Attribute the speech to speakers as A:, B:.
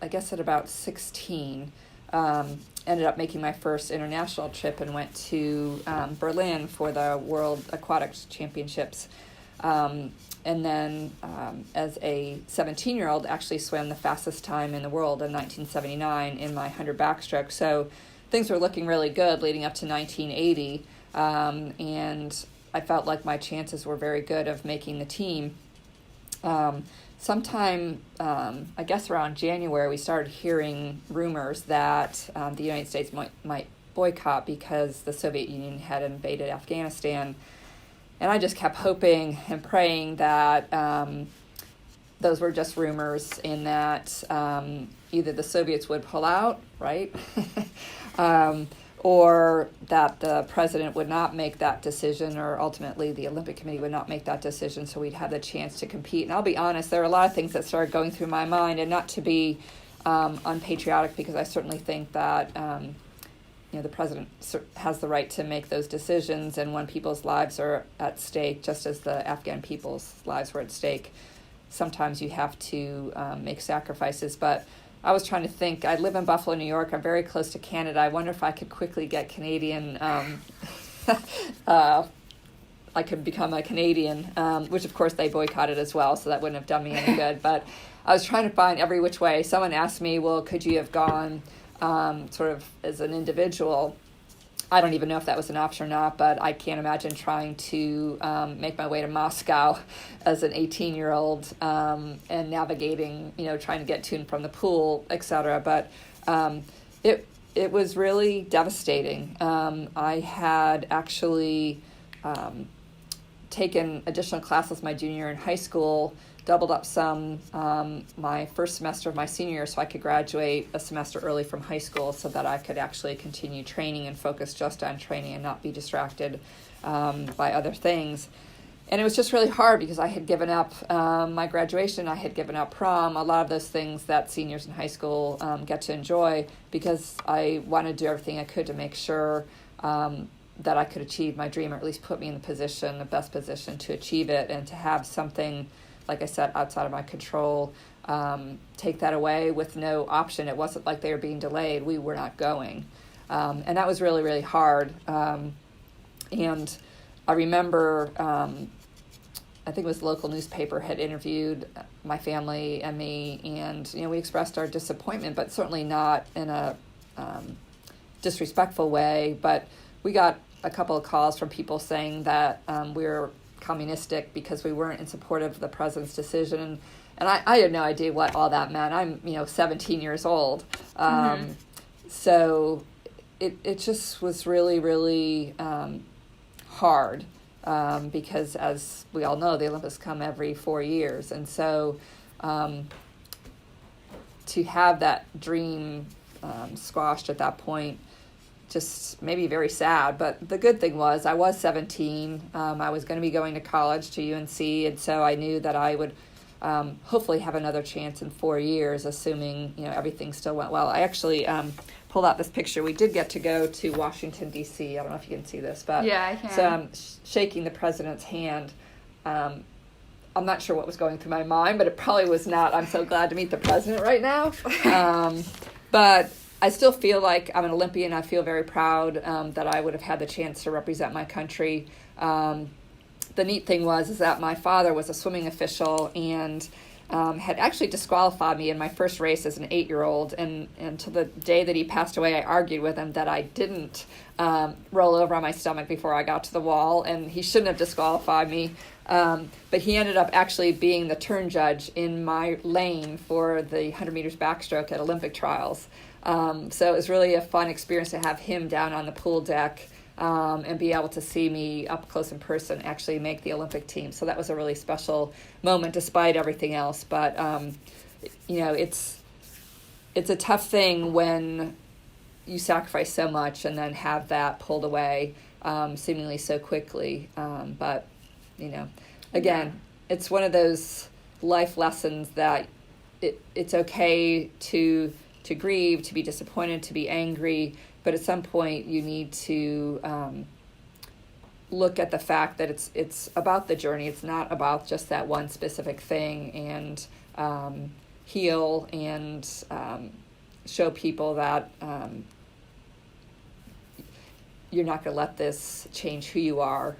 A: I guess at about 16, ended up making my first international trip and went to Berlin for the World Aquatics Championships. And then as a 17-year-old, actually swam the fastest time in the world in 1979 in my 100 backstroke. So things were looking really good leading up to 1980. And I felt like my chances were very good of making the team. Sometime, I guess around January, we started hearing rumors that the United States might boycott because the Soviet Union had invaded Afghanistan. And I just kept hoping and praying that those were just rumors and that either the Soviets would pull out, right? Or that the president would not make that decision, or ultimately the Olympic Committee would not make that decision, so we'd have the chance to compete. And I'll be honest, there are a lot of things that started going through my mind, and not to be unpatriotic, because I certainly think that the president has the right to make those decisions, and when people's lives are at stake, just as the Afghan people's lives were at stake, sometimes you have to make sacrifices. But I was trying to think, I live in Buffalo, New York. I'm very close to Canada. I wonder if I could quickly get Canadian, I could become a Canadian, which of course they boycotted as well, so that wouldn't have done me any good. But I was trying to find every which way. Someone asked me, well, could you have gone sort of as an individual? I don't even know if that was an option or not, but I can't imagine trying to make my way to Moscow as an 18-year-old and navigating, trying to get to and from the pool, etc. But it was really devastating. I had actually taken additional classes my junior year in high school, doubled up some my first semester of my senior year so I could graduate a semester early from high school so that I could actually continue training and focus just on training and not be distracted by other things. And it was just really hard because I had given up my graduation, I had given up prom, a lot of those things that seniors in high school get to enjoy, because I wanted to do everything I could to make sure that I could achieve my dream, or at least put me in the best position to achieve it, and to have something, like I said, outside of my control, take that away with no option. It wasn't like they were being delayed. We were not going. And that was really, really hard. And I remember, I think it was the local newspaper had interviewed my family and me, and, we expressed our disappointment, but certainly not in a disrespectful way. But we got a couple of calls from people saying that we were communistic because we weren't in support of the president's decision, and I had no idea what all that meant. I'm 17 years old, so it just was really, really hard, because as we all know, the Olympics come every 4 years, and so to have that dream squashed at that point just made me very sad. But the good thing was I was 17. I was going to be going to college to UNC, and so I knew that I would hopefully have another chance in 4 years, assuming everything still went well. I actually pulled out this picture. We did get to go to Washington, D.C. I don't know if you can see this, but
B: yeah, I can.
A: So I'm shaking the president's hand. I'm not sure what was going through my mind, but it probably was not, I'm so glad to meet the president right now. But I still feel like I'm an Olympian. I feel very proud that I would have had the chance to represent my country. The neat thing is that my father was a swimming official and had actually disqualified me in my first race as an 8-year-old. And to the day that he passed away, I argued with him that I didn't roll over on my stomach before I got to the wall, and he shouldn't have disqualified me. But he ended up actually being the turn judge in my lane for the 100 meters backstroke at Olympic trials. So it was really a fun experience to have him down on the pool deck and be able to see me up close in person actually make the Olympic team. So that was a really special moment despite everything else. But, it's a tough thing when you sacrifice so much and then have that pulled away seemingly so quickly. But, again, it's one of those life lessons that it's okay to grieve, to be disappointed, to be angry, but at some point you need to look at the fact that it's about the journey. It's not about just that one specific thing, and heal and show people that you're not going to let this change who you are